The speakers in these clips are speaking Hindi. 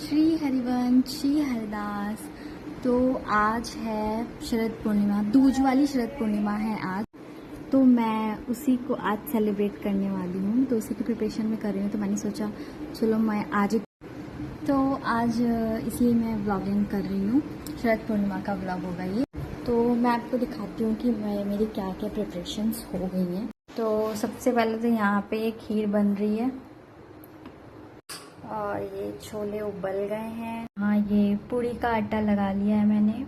श्री हरिवंश श्री हरिदास। तो आज है शरद पूर्णिमा, दूज वाली शरद पूर्णिमा है आज। तो मैं उसी को आज सेलिब्रेट करने वाली हूँ, तो उसी की प्रिपरेशन में कर रही हूँ। तो मैंने सोचा चलो मैं आज इसलिए मैं व्लॉगिंग कर रही हूँ। शरद पूर्णिमा का व्लॉग होगा ये। तो मैं आपको दिखाती हूँ कि मेरी क्या क्या प्रिपरेशंस हो गई हैं। तो सबसे पहले तो यहाँ पे खीर बन रही है और ये छोले उबल गए हैं। हाँ, ये पूड़ी का आटा लगा लिया है मैंने।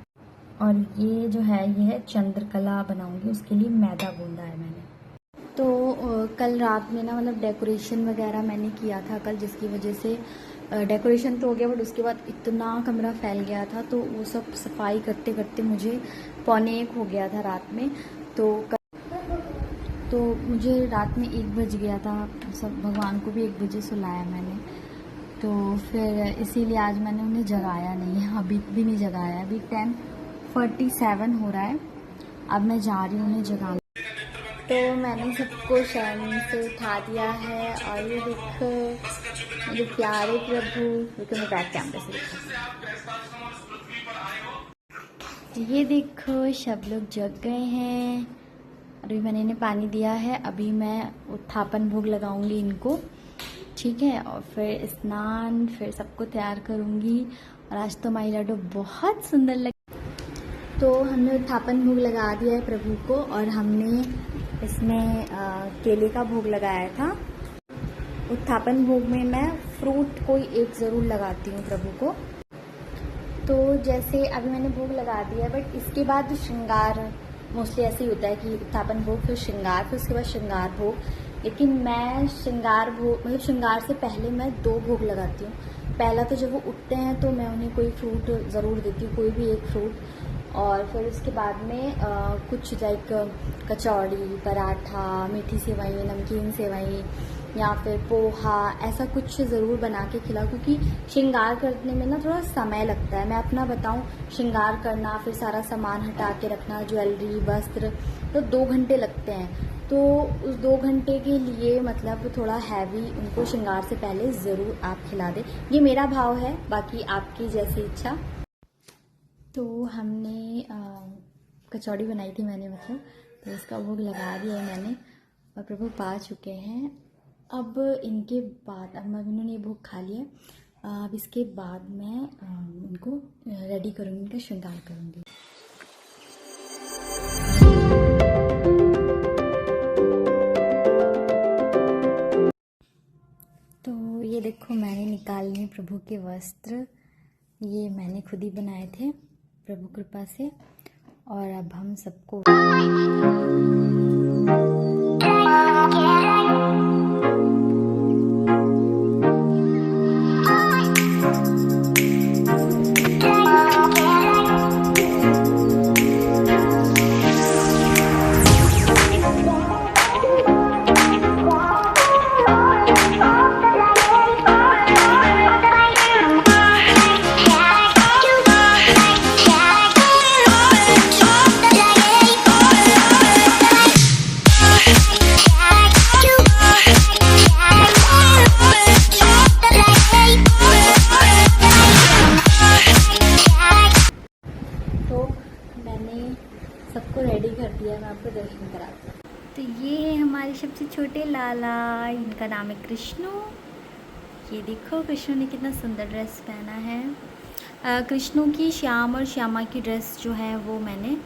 और ये जो है ये है चंद्रकला बनाऊंगी, उसके लिए मैदा गूंदा है मैंने। तो कल रात में ना मतलब डेकोरेशन वगैरह मैंने किया था कल, जिसकी वजह से डेकोरेशन तो हो गया, बट उसके बाद इतना कमरा फैल गया था, तो वो सब सफाई करते करते मुझे 12:45 हो गया था रात में। तो मुझे रात में 1 बज गया था। सब भगवान को भी 1 बजे सुलाया मैंने। तो फिर इसीलिए आज मैंने उन्हें जगाया नहीं है, अभी भी नहीं जगाया। अभी 10:47 हो रहा है। अब मैं जा रही हूँ उन्हें जगाने। तो मैंने सबको शयन से उठा दिया है। और ये देखो मेरे प्यारे प्रभु, देखो मैं बैक कैमरे से दिखा। ये देखो सब लोग जग गए हैं। अभी मैंने इन्हें पानी दिया है। अभी मैं उत्थापन भोग लगाऊंगी इनको, ठीक है। और फिर स्नान, फिर सबको तैयार करूंगी। और आज तो हमारी लड्डू बहुत सुंदर लगी। तो हमने उत्थापन भोग लगा दिया है प्रभु को, और हमने इसमें केले का भोग लगाया था। उत्थापन भोग में मैं फ्रूट कोई एक ज़रूर लगाती हूँ प्रभु को। तो जैसे अभी मैंने भोग लगा दिया, बट इसके बाद श्रृंगार मोस्टली ऐसे ही होता है कि उत्थापन भोग, फिर श्रृंगार, फिर उसके बाद श्रृंगार भोग। लेकिन मैं श्रृंगार भोग मतलब श्रृंगार से पहले मैं 2 भोग लगाती हूँ। पहला तो जब वो उठते हैं तो मैं उन्हें कोई फ्रूट ज़रूर देती हूँ, कोई भी एक फ्रूट। और फिर उसके बाद में कुछ लाइक कचौड़ी, पराठा, मीठी सेवई, नमकीन सेवई या फिर पोहा, ऐसा कुछ ज़रूर बना के खिलाओ, क्योंकि श्रृंगार करने में ना थोड़ा समय लगता है। मैं अपना बताऊं, श्रृंगार करना, फिर सारा सामान हटा के रखना, ज्वेलरी, वस्त्र, तो 2 घंटे लगते हैं। तो उस 2 घंटे के लिए मतलब थोड़ा हैवी उनको श्रृंगार से पहले ज़रूर आप खिला दें। ये मेरा भाव है, बाकी आपकी जैसी इच्छा। तो हमने कचौड़ी बनाई थी मैंने, मतलब तो इसका भोग लगा दिया है मैंने, और प्रभु पा चुके हैं। अब इनके बाद अब इन्होंने ये भोग खा लिया। अब इसके बाद मैं इनको रेडी करूँगी, इनका श्रृंगार करूँगी। तो ये देखो मैंने निकाल लिए प्रभु के वस्त्र। ये मैंने खुद ही बनाए थे प्रभु कृपा से। और अब हम सबको सबको रेडी कर दिया। मैं आपको दर्शन कराती हूँ। तो ये है हमारे सबसे छोटे लाला, इनका नाम है कृष्णु। ये देखो कृष्णु ने कितना सुंदर ड्रेस पहना है। कृष्णु की श्याम और श्यामा की ड्रेस जो है वो मैंने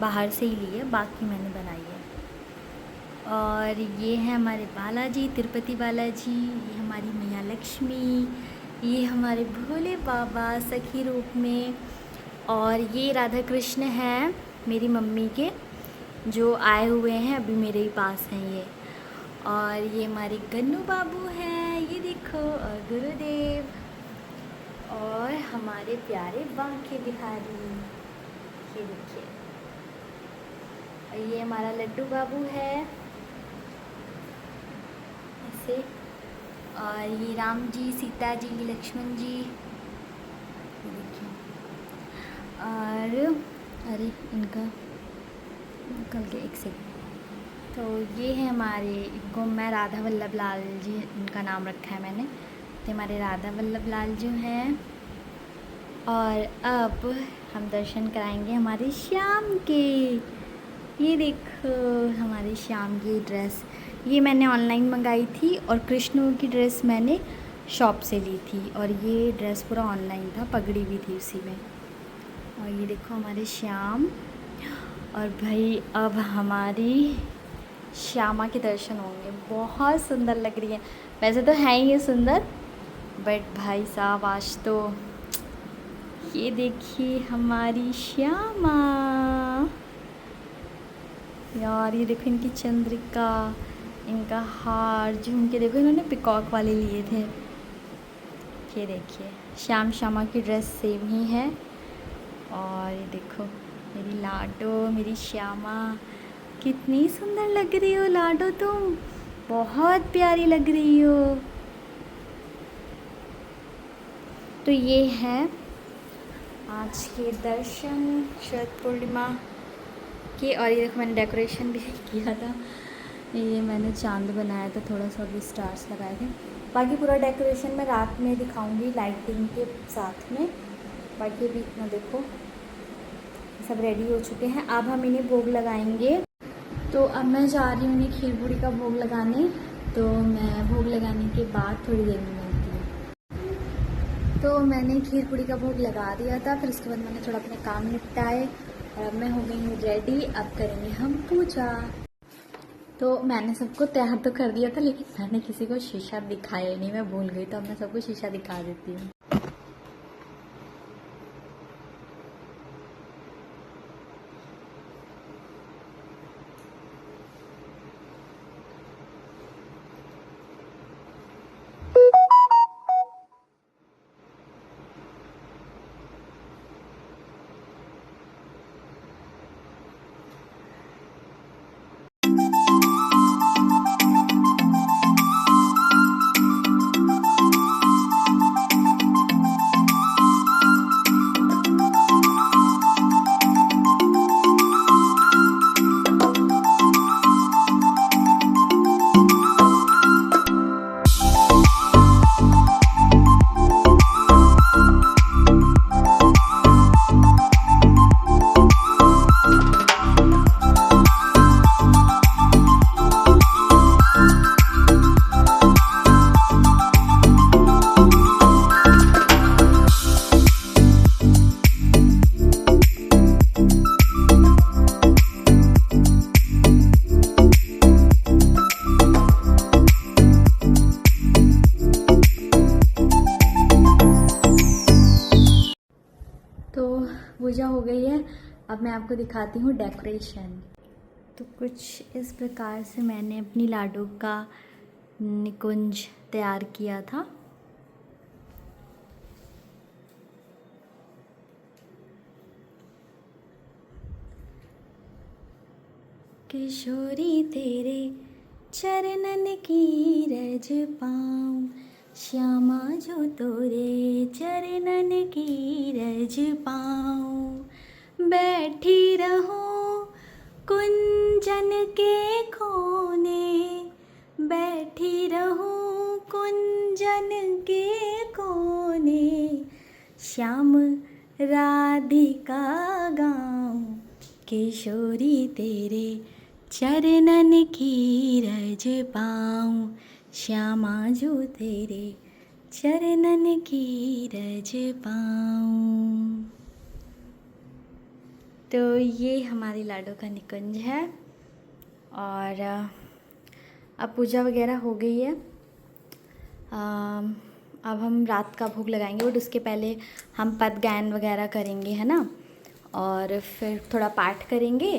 बाहर से ही ली है, बाकी मैंने बनाई है। और ये है हमारे बालाजी, तिरुपति बालाजी। ये हमारी मैया लक्ष्मी, ये हमारे भोले बाबा सखी रूप में। और ये राधा कृष्ण है मेरी मम्मी के, जो आए हुए हैं अभी मेरे ही पास हैं ये। और ये हमारे गन्नू बाबू हैं, ये देखो, और गुरुदेव, और हमारे प्यारे बांके बिहारी, ये देखिए। और ये हमारा लड्डू बाबू है ऐसे। और ये राम जी, सीता जी, लक्ष्मण जी, ये देखिए। और अरे इनका निकल के 1 सेकंड। तो ये है हमारे, इनको मैं राधा वल्लभ लाल जी इनका नाम रखा है मैंने। सकते हैं हमारे राधा वल्लभ लाल जो हैं। और अब हम दर्शन कराएंगे हमारे श्याम के। ये देखो हमारे श्याम की ड्रेस, ये मैंने ऑनलाइन मंगाई थी और कृष्ण की ड्रेस मैंने शॉप से ली थी। और ये ड्रेस पूरा ऑनलाइन था, पगड़ी भी थी उसी में। और ये देखो हमारे श्याम। और भाई अब हमारी श्यामा के दर्शन होंगे। बहुत सुंदर लग रही है, वैसे तो है ही ये सुंदर, बट भाई साहब आज तो ये देखिए हमारी श्यामा। यार ये देखो इनकी चंद्रिका, इनका हार, झुमके देखो इन्होंने पिकॉक वाले लिए थे। ये देखिए श्यामा की ड्रेस सेम ही है। और ये देखो मेरी लाडो, मेरी श्यामा, कितनी सुंदर लग रही हो लाडो, तुम बहुत प्यारी लग रही हो। तो ये है आज के दर्शन शरद पूर्णिमा के। और ये देखो मैंने डेकोरेशन भी किया था, ये मैंने चांद बनाया था, थोड़ा सा भी स्टार्स लगाए थे। बाकी पूरा डेकोरेशन मैं रात में दिखाऊंगी लाइटिंग के साथ में। बाकी भी इतना देखो सब रेडी हो चुके हैं। अब हम इन्हें भोग लगाएंगे। तो अब मैं जा रही हूँ इन्हें खीर पूड़ी का भोग लगाने। तो मैं भोग लगाने के बाद थोड़ी देर में मिलती हूँ। तो मैंने खीर पूड़ी का भोग लगा दिया था, फिर उसके बाद मैंने थोड़ा अपने काम निपटाए और अब मैं हो गई हूँ रेडी। अब करेंगे हम पूजा। तो मैंने सबको तैयार तो कर दिया था, लेकिन मैंने किसी को शीशा दिखाया नहीं, मैं भूल गई। तो अब मैं सबको शीशा दिखा देती हूँ। पूजा हो गई है। अब मैं आपको दिखाती हूँ डेकोरेशन। तो कुछ इस प्रकार से मैंने अपनी लाडो का निकुंज तैयार किया था। किशोरी तेरे चरणन की रज पाऊं, श्यामा जो तोरे चरणन की रज पाऊं। बैठी रहूं कुंजन के कोने, बैठी रहूं कुंजन के कोने, श्याम राधिका गाऊं, किशोरी तेरे चरणन की रज पाऊं, श्यामा जो तेरे चरणन की रज पाऊं। तो ये हमारी लाडो का निकुंज है। और अब पूजा वगैरह हो गई है। अब हम रात का भोग लगाएंगे, बट उसके पहले हम पद गायन वगैरह करेंगे, है ना। और फिर थोड़ा पाठ करेंगे,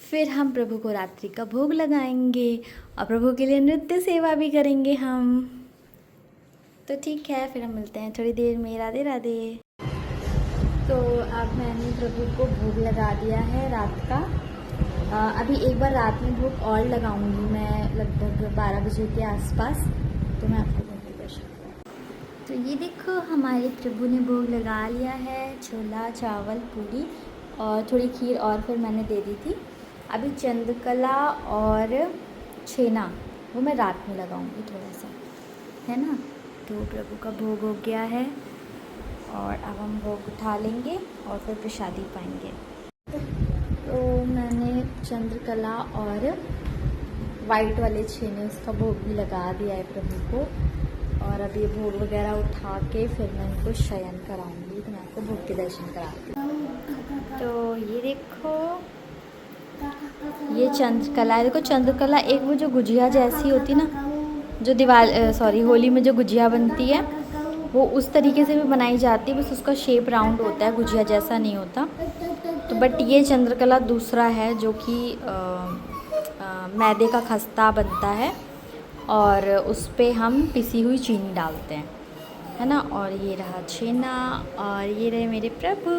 फिर हम प्रभु को रात्रि का भोग लगाएंगे और प्रभु के लिए नृत्य सेवा भी करेंगे हम। तो ठीक है, फिर हम मिलते हैं थोड़ी देर में। राधे राधे। तो अब मैंने प्रभु को भोग लगा दिया है रात का। अभी एक बार रात में भोग और लगाऊंगी मैं, लगभग 12 बजे के आसपास। तो मैं आपको भोग दर्शन। तो ये देखो हमारे प्रभु ने भोग लगा लिया है, छोला चावल पूरी और थोड़ी खीर और फिर मैंने दे दी थी। अभी चंद्रकला और छेना वो मैं रात में लगाऊंगी थोड़ा सा, है ना, तो प्रभु का भोग हो गया है और अब हम भोग उठा लेंगे और फिर प्रसादी पाएंगे। तो मैंने चंद्रकला और वाइट वाले छेने उसका भोग भी लगा दिया है प्रभु को। और अब ये भोग वगैरह उठा के फिर मैं इनको शयन कराऊंगी। तो मैं आपको भोग के दर्शन कराती हूँ। तो ये देखो, ये चंद्रकला है। देखो चंद्रकला एक वो जो गुजिया जैसी होती ना, जो होली में जो गुजिया बनती है वो उस तरीके से भी बनाई जाती है, बस उसका शेप राउंड होता है, गुजिया जैसा नहीं होता। तो बट ये चंद्रकला दूसरा है जो कि मैदे का खस्ता बनता है और उस पे हम पिसी हुई चीनी डालते हैं, है ना। और ये रहा छेना और ये रहे मेरे प्रभु।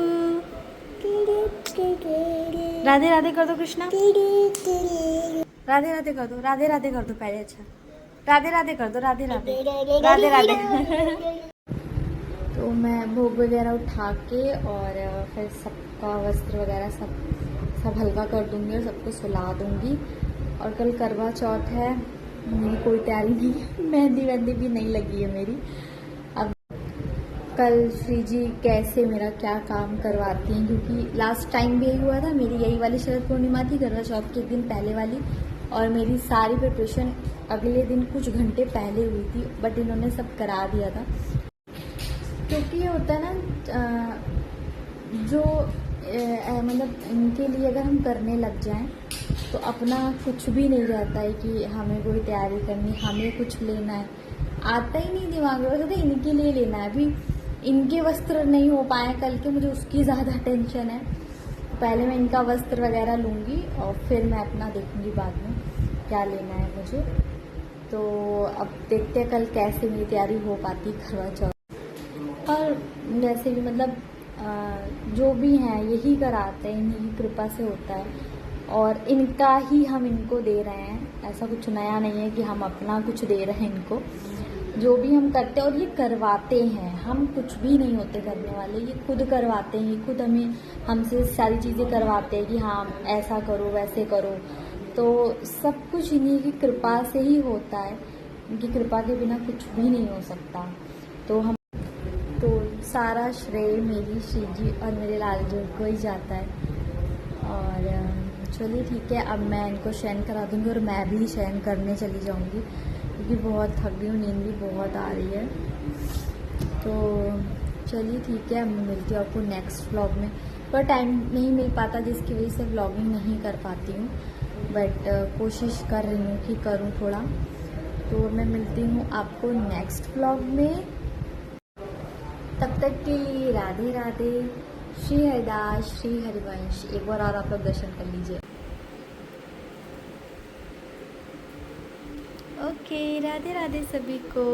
राधे राधे कर दो कृष्णा, राधे राधे कर दो, राधे राधे कर दो पहले। अच्छा राधे राधे कर दो, राधे राधे, राधे राधे। तो मैं भोग वगैरह उठा के और फिर सबका वस्त्र वगैरह सब हल्का कर दूंगी और सबको सुला दूंगी। और कल करवा चौथ है, मेरी कोई तैयारी नहीं, मेहंदी वहंदी भी नहीं लगी है मेरी। अब कल श्री जी कैसे मेरा क्या काम करवाती हैं, क्योंकि लास्ट टाइम भी यही हुआ था। मेरी यही वाली शरद पूर्णिमा थी, करवा चौथ के एक दिन पहले वाली, और मेरी सारी प्रिपरेशन अगले दिन कुछ घंटे पहले हुई थी, बट इन्होंने सब करा दिया था। क्योंकि ये होता है ना, जो मतलब इनके लिए अगर हम करने लग जाएं तो अपना कुछ भी नहीं रहता है कि हमें कोई तैयारी करनी, हमें कुछ लेना है, आता ही नहीं दिमाग में। वैसे तो इनके लिए लेना है, अभी इनके वस्त्र नहीं हो पाए कल के, मुझे उसकी ज़्यादा टेंशन है। पहले मैं इनका वस्त्र वगैरह लूँगी और फिर मैं अपना देखूँगी बाद में क्या लेना है मुझे। तो अब देखते हैं कल कैसे मेरी तैयारी हो पाती करवा चौथ। और वैसे भी मतलब जो भी हैं यही कराते हैं, इन्हीं की कृपा से होता है और इनका ही हम इनको दे रहे हैं। ऐसा कुछ नया नहीं है कि हम अपना कुछ दे रहे हैं इनको। जो भी हम करते हैं और ये करवाते हैं, हम कुछ भी नहीं होते करने वाले, ये खुद करवाते हैं, ये खुद हमसे सारी चीज़ें करवाते हैं कि हाँ ऐसा करो वैसे करो। तो सब कुछ इन्हीं की कृपा से ही होता है, इनकी कृपा के बिना कुछ भी नहीं हो सकता। तो सारा श्रेय मेरी श्री जी और मेरे लाल जी को ही जाता है। और चलिए ठीक है, अब मैं इनको शयन करा दूँगी और मैं भी शयन करने चली जाऊँगी क्योंकि बहुत थक गई हूँ, नींद भी बहुत आ रही है। तो चलिए ठीक है, मैं मिलती हूँ आपको नेक्स्ट व्लॉग में। पर टाइम नहीं मिल पाता जिसकी वजह से व्लॉगिंग नहीं कर पाती हूँ, बट कोशिश कर रही हूँ कि करूँ थोड़ा। तो मैं मिलती हूँ आपको नेक्स्ट व्लॉग में, तब तक के लिए राधे राधे। श्री हरिदास, श्री हरिवंश। एक बार और आप लोग दर्शन कर लीजिए। ओके, राधे राधे सभी को।